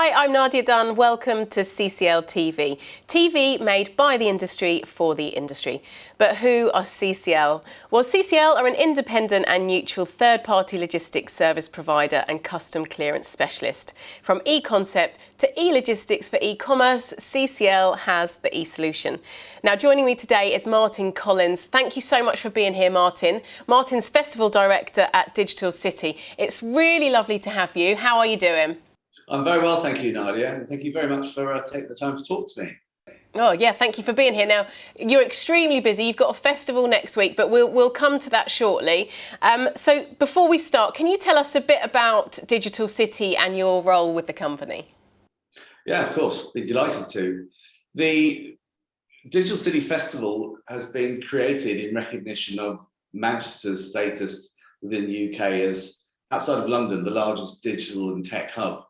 Hi, I'm Nadia Dunn. Welcome to CCL TV. TV made by the industry for the industry. But who are CCL? Well, CCL are an independent and neutral third-party logistics service provider and custom clearance specialist. From e-concept to e-logistics for e-commerce, CCL has the e-solution. Now, joining me today is Martyn Collins. Thank you so much for being here, Martyn. Martyn's Festival Director at Digital City. It's really lovely to have you. How are you doing? I'm very well, thank you, Nadia, and thank you very much for taking the time to talk to me. Oh yeah, thank you for being here. Now, you're extremely busy. You've got a festival next week, but we'll come to that shortly. So before we start, can you tell us a bit about Digital City and your role with the company? Yeah, of course, be delighted to. The Digital City Festival has been created in recognition of Manchester's status within the UK as, outside of London, the largest digital and tech hub.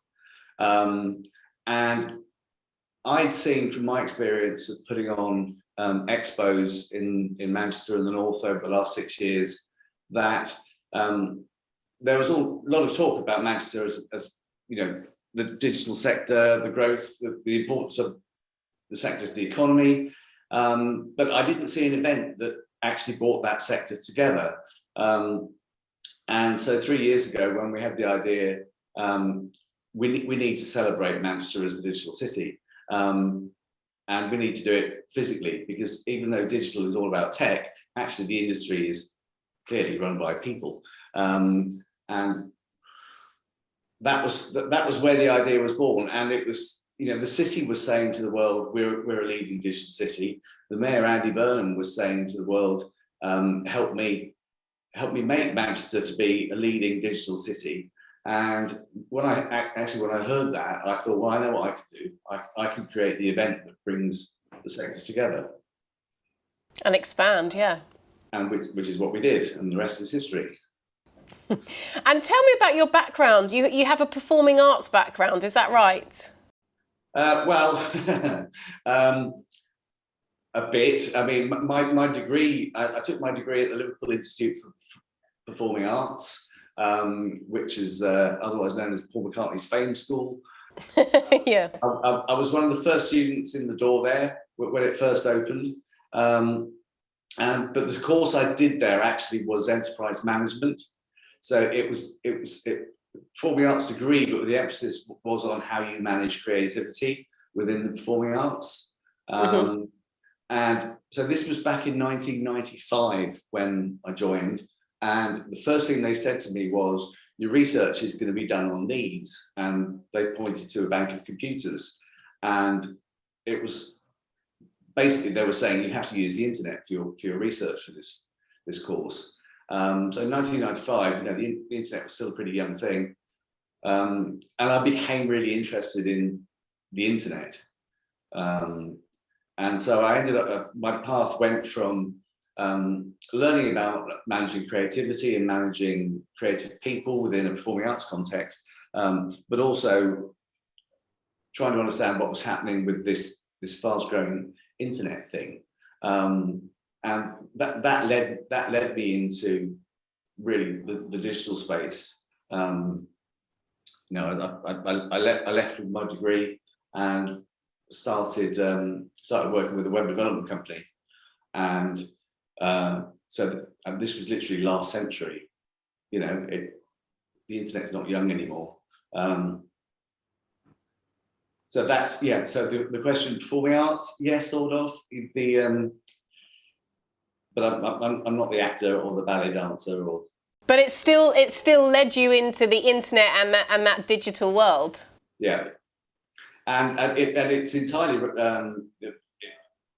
And I'd seen from my experience of putting on expos in Manchester and the North over the last 6 years that there was a lot of talk about Manchester as you know, the digital sector, the growth, the importance of the sector to the economy. But I didn't see an event that actually brought that sector together. And so 3 years ago, when we had the idea, we need to celebrate Manchester as a digital city. And we need to do it physically, because even though digital is all about tech, actually the industry is clearly run by people. And that was where the idea was born. And it was, you know, the city was saying to the world, we're a leading digital city. The mayor, Andy Burnham, was saying to the world, help me make Manchester to be a leading digital city. And when I heard that, I thought, well, I know what I could do. I can create the event that brings the sector together. And expand, yeah. And which is what we did, and the rest is history. And tell me about your background. You have a performing arts background, is that right? Well, a bit. I mean, my degree, I took my degree at the Liverpool Institute for Performing Arts, which is otherwise known as Paul McCartney's Fame School. Yeah. I was one of the first students in the door there when it first opened. But the course I did there actually was enterprise management. So it was performing arts degree, but the emphasis was on how you manage creativity within the performing arts. And so this was back in 1995 when I joined. And the first thing they said to me was, your research is going to be done on these. And they pointed to a bank of computers. And it was basically, they were saying you have to use the internet for your research for this course. So in 1995, you know, the internet was still a pretty young thing. And I became really interested in the internet. And so I ended up, my path went from learning about managing creativity and managing creative people within a performing arts context, but also trying to understand what was happening with this fast-growing internet thing, and that led me into really the digital space. You know, I left with my degree and started working with a web development company, and this was literally last century. You know, the internet's not young anymore. So that's, yeah. So the question, performing arts, yes, sort of. But I'm not the actor or the ballet dancer or. But it still led you into the internet and that digital world. Yeah, and it's entirely.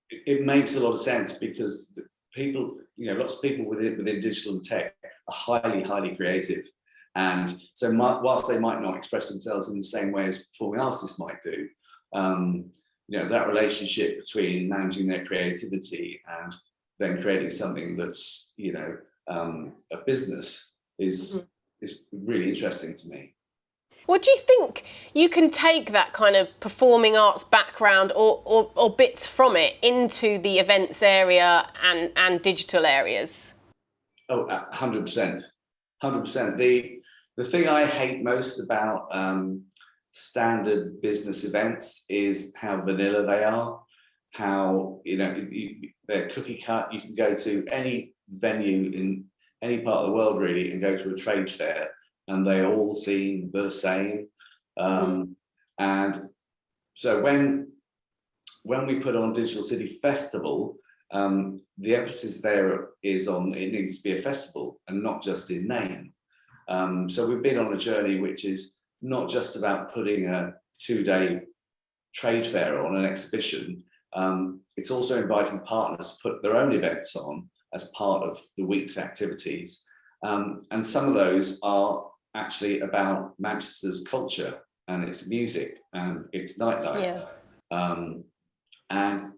It makes a lot of sense, because people, you know, lots of people within digital and tech are highly creative, and so whilst they might not express themselves in the same way as performing artists might do, you know, that relationship between managing their creativity and then creating something that's, you know, a business is really interesting to me. Well, do you think you can take that kind of performing arts background or bits from it into the events area and digital areas? Oh, 100%. 100%. The thing I hate most about standard business events is how vanilla they are, how, they're cookie cut. You can go to any venue in any part of the world really and go to a trade fair and they all seem the same. And so when we put on Digital City Festival, the emphasis there is on it needs to be a festival and not just in name. So we've been on a journey which is not just about putting a 2-day trade fair on, an exhibition. It's also inviting partners to put their own events on as part of the week's activities. And some of those are actually about Manchester's culture and its music and its nightlife. And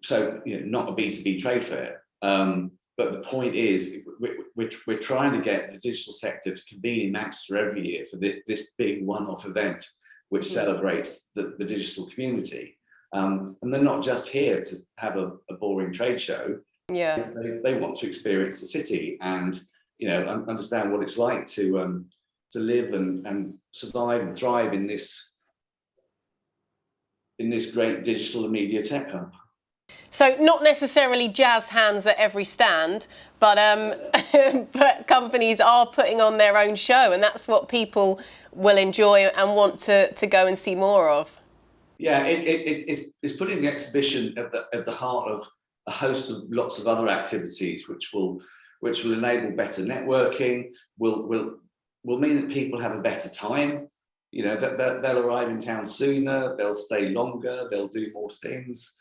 so, not a B2B trade fair. But the point is, we're trying to get the digital sector to convene in Manchester every year for this big one-off event, which celebrates the digital community. And they're not just here to have a boring trade show. They want to experience the city and understand what it's like to live and survive and thrive in this great digital and media tech hub. So not necessarily jazz hands at every stand, but but companies are putting on their own show, and that's what people will enjoy and want to go and see more of. Yeah, it's putting the exhibition at the heart of a host of lots of other activities, which will enable better networking, will mean that people have a better time. They'll arrive in town sooner, they'll stay longer, they'll do more things.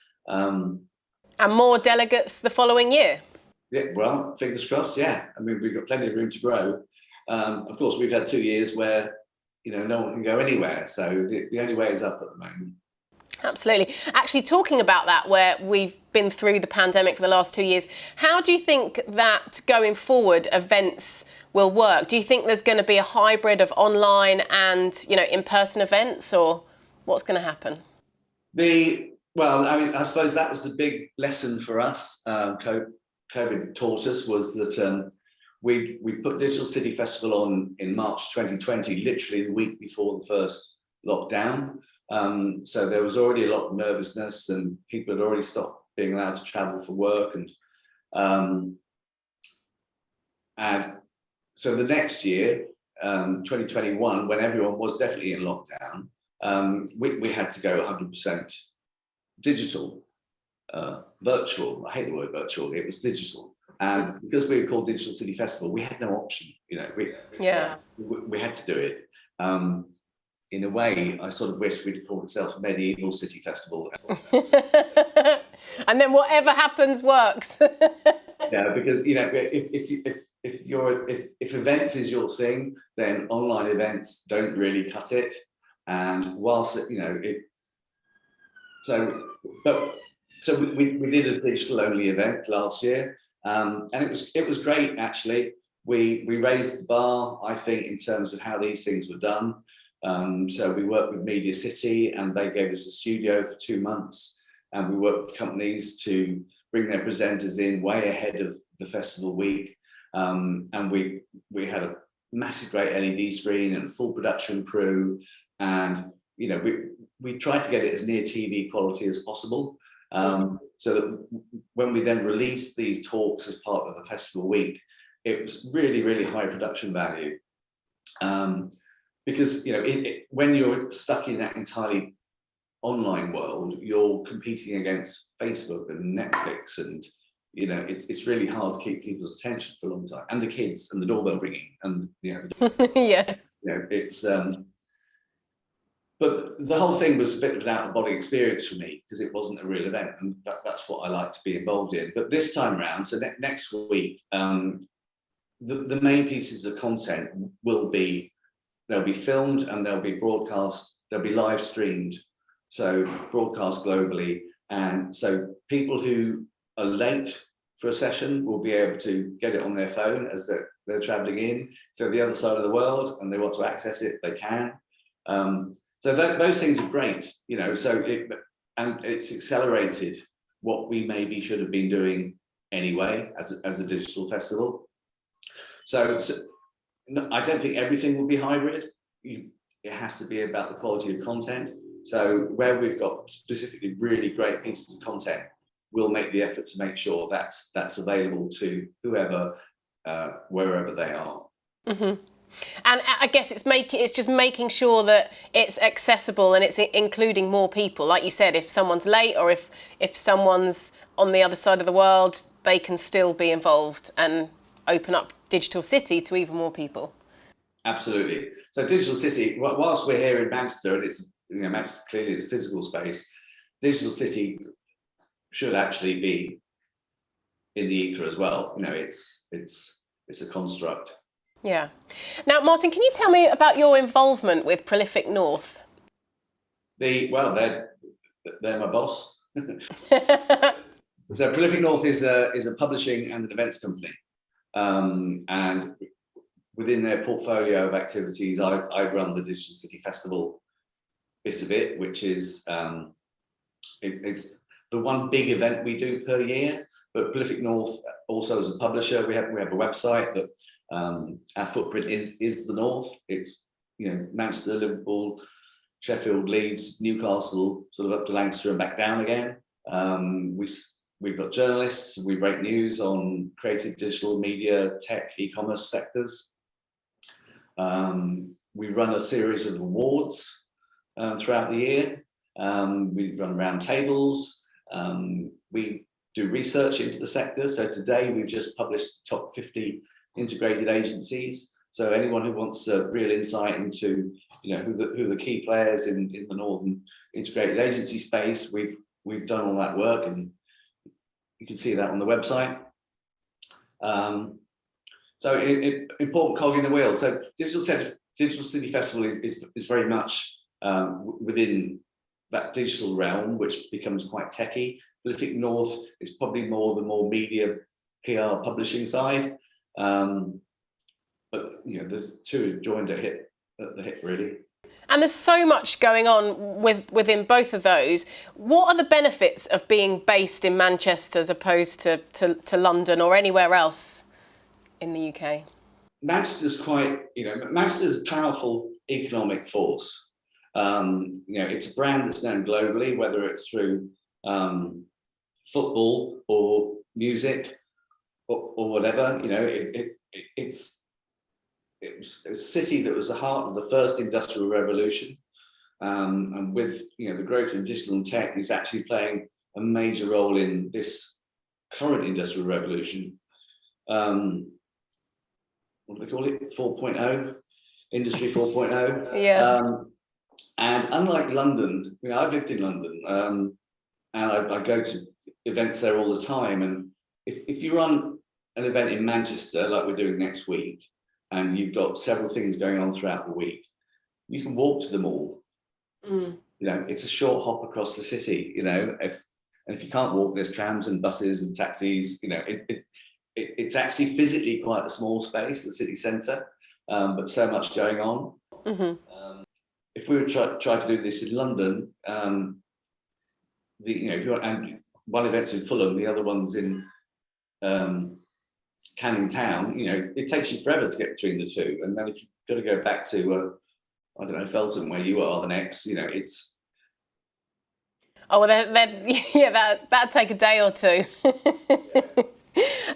And more delegates the following year. Yeah, well, fingers crossed. Yeah, I mean, we've got plenty of room to grow. Of course, we've had 2 years where no one can go anywhere, so the only way is up at the moment. Absolutely. Actually, talking about that, where we've been through the pandemic for the last 2 years, how do you think that going forward events will work? Do you think there's going to be a hybrid of online and in-person events, or what's going to happen? Well, I mean, I suppose that was the big lesson for us. COVID taught us was that we put Digital City Festival on in March 2020, literally the week before the first lockdown. So there was already a lot of nervousness, and people had already stopped being allowed to travel for work, and so the next year, 2021, when everyone was definitely in lockdown, we had to go 100%. Digital, virtual. I hate the word virtual. It was digital, and because we were called Digital City Festival, we had no option. We had to do it. In a way, I sort of wish we'd called itself Medieval City Festival. And then whatever happens works. Yeah, because if events is your thing, then online events don't really cut it. And whilst So we did a digital only event last year, and it was great actually. We raised the bar, I think, in terms of how these things were done. So we worked with Media City, and they gave us a studio for 2 months, and we worked with companies to bring their presenters in way ahead of the festival week, and we had a massive great LED screen and a full production crew, and we tried to get it as near TV quality as possible, so that when we then released these talks as part of the festival week, it was really, really high production value. Because when you're stuck in that entirely online world, you're competing against Facebook and Netflix, and it's really hard to keep people's attention for a long time, and the kids, and the doorbell ringing, and yeah, it's but the whole thing was a bit of an out-of-body experience for me, because it wasn't a real event, and that's what I like to be involved in. But this time around, so next week, the main pieces of content they'll be filmed, and they'll be broadcast, they'll be live streamed, so broadcast globally. And so people who are late for a session will be able to get it on their phone as they're traveling in. If they're the other side of the world and they want to access it, they can. So those things are great, so it's accelerated what we maybe should have been doing anyway as a digital festival. So no, I don't think everything will be hybrid. It has to be about the quality of content. So where we've got specifically really great pieces of content, we'll make the effort to make sure that's available to whoever, wherever they are. Mm-hmm. And I guess it's just making sure that it's accessible and it's including more people. Like you said, if someone's late or if someone's on the other side of the world, they can still be involved and open up Digital City to even more people. Absolutely. So Digital City, whilst we're here in Manchester, and it's, you know, Manchester clearly is a physical space, Digital City should actually be in the ether as well. You know, it's a construct. Yeah. Now, Martyn, can you tell me about your involvement with Prolific North? They're my boss. So Prolific North is a publishing and an events company, and within their portfolio of activities, I run the Digital City Festival bit of it, which is it's the one big event we do per year. But Prolific North also as a publisher, we have a website that our footprint is the North. It's, you know, Manchester, Liverpool, Sheffield, Leeds, Newcastle, sort of up to Lancaster and back down again. We've got journalists. We break news on creative, digital, media, tech, e-commerce sectors. We run a series of awards throughout the year. We run round tables. We do research into the sector. So today we've just published the top 50 integrated agencies. So anyone who wants a real insight into, you know, who the key players in the northern integrated agency space, we've done all that work, and you can see that on the website. So important cog in the wheel. So Digital City Festival is very much within that digital realm, which becomes quite techy. Prolific North is probably the more media, PR, publishing side. But you know, the two have joined at the hip really. And there's so much going on within both of those. What are the benefits of being based in Manchester as opposed to London or anywhere else in the UK? Manchester's Manchester's a powerful economic force. You know, it's a brand that's known globally, whether it's through football or music or whatever. You know, it's a city that was the heart of the first industrial revolution, and with, you know, the growth in digital and tech is actually playing a major role in this current industrial revolution. What do they call it? 4.0, Industry 4.0. Yeah. And unlike London, you know, I've lived in London, and I go to events there all the time. And if you run an event in Manchester, like we're doing next week, and you've got several things going on throughout the week, you can walk to them all. You know, it's a short hop across the city. You know, if you can't walk, there's trams and buses and taxis. You know, it's actually physically quite a small space, the city centre, but so much going on. Mm-hmm. If we were try to do this in London, and one event's in Fulham, the other one's in Canning Town, you know, it takes you forever to get between the two. And then if you've got to go back to, I don't know, Felton, where you are the next, you know, it's... Oh, well, that'd take a day or two.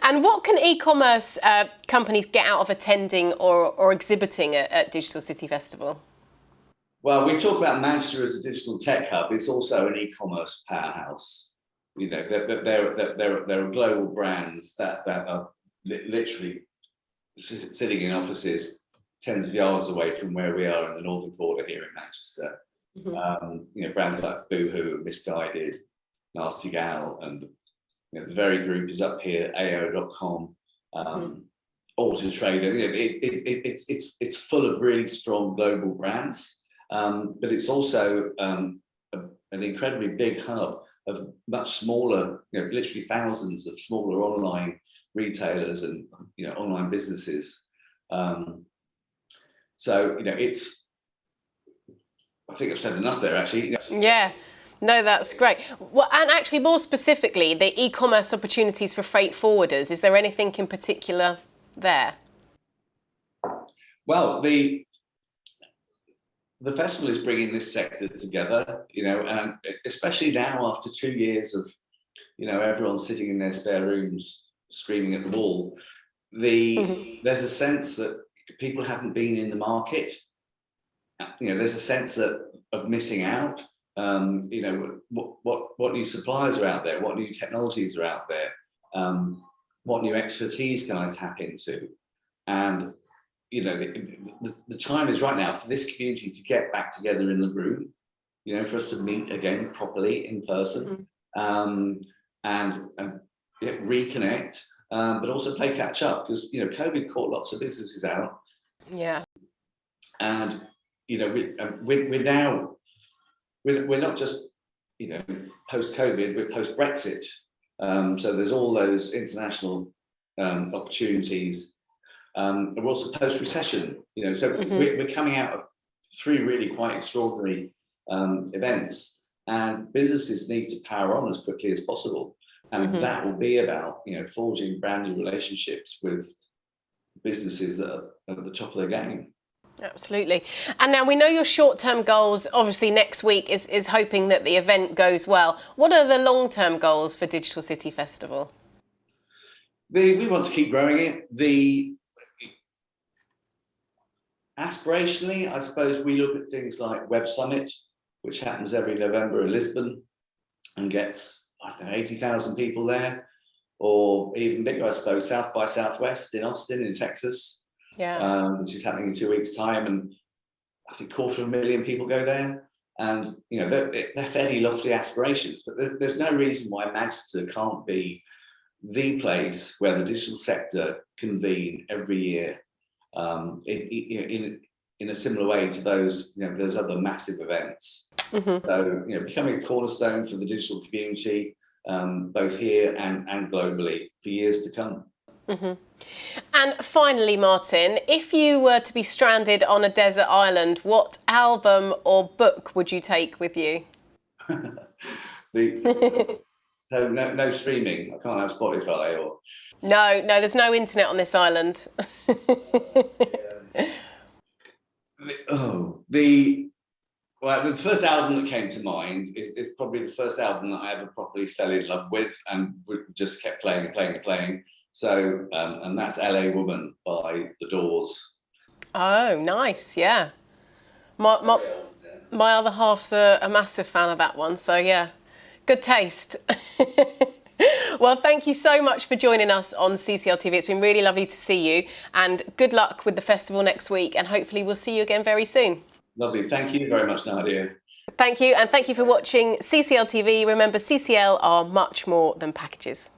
And what can e-commerce companies get out of attending or exhibiting at Digital City Festival? Well, we talk about Manchester as a digital tech hub. It's also an e-commerce powerhouse. You know, there are global brands that are literally sitting in offices tens of yards away from where we are in the northern quarter here in Manchester. Mm-hmm. You know, brands like Boohoo, Misguided, Nasty Gal, and, you know, the very group is up here, AO.com, Auto Trader. You know, it's full of really strong global brands, but it's also an incredibly big hub of much smaller, you know, literally thousands of smaller online retailers and, you know, online businesses. So, you know, I think I've said enough there, actually. Yeah. No, that's great. Well, and actually, more specifically, the e-commerce opportunities for freight forwarders. Is there anything in particular there? Well, the festival is bringing this sector together, and especially now after 2 years of, everyone sitting in their spare rooms screaming at the wall. There's a sense that people haven't been in the market. There's a sense of missing out. What new suppliers are out there? What new technologies are out there? What new expertise can I tap into? And the time is right now for this community to get back together in the room. For us to meet again properly in person, and reconnect, but also play catch up, because COVID caught lots of businesses out. Yeah. And we're now we're not just post COVID, we're post Brexit. So there's all those international opportunities. We're also post recession. So we're coming out of 3 really quite extraordinary events, and businesses need to power on as quickly as possible. And that will be about forging brand new relationships with businesses that are at the top of their game. Absolutely. And now we know your short-term goals, obviously next week is hoping that the event goes well. What are the long-term goals for Digital City Festival? We want to keep growing it. Aspirationally, I suppose we look at things like Web Summit, which happens every November in Lisbon and gets 80,000 people there, or even bigger, I suppose, South by Southwest in Austin in Texas. Yeah. Which is happening in 2 weeks' time, and I think 250,000 people go there. And they're fairly lofty aspirations, but there's no reason why Manchester can't be the place where the digital sector convene every year, in a similar way to those those other massive events. So becoming a cornerstone for the digital community, both here and globally, for years to come. And finally, Martyn, if you were to be stranded on a desert island, what album or book would you take with you? So no streaming. I can't have Spotify or. No, there's no internet on this island. The first album that came to mind is probably the first album that I ever properly fell in love with, and just kept playing. So, and that's LA Woman by The Doors. Oh, nice, yeah. My other half's a massive fan of that one, so yeah, good taste. Well, thank you so much for joining us on CCL TV. It's been really lovely to see you, and good luck with the festival next week, and hopefully we'll see you again very soon. Lovely. Thank you very much, Nadia. Thank you, and thank you for watching CCL TV. Remember, CCL are much more than packages.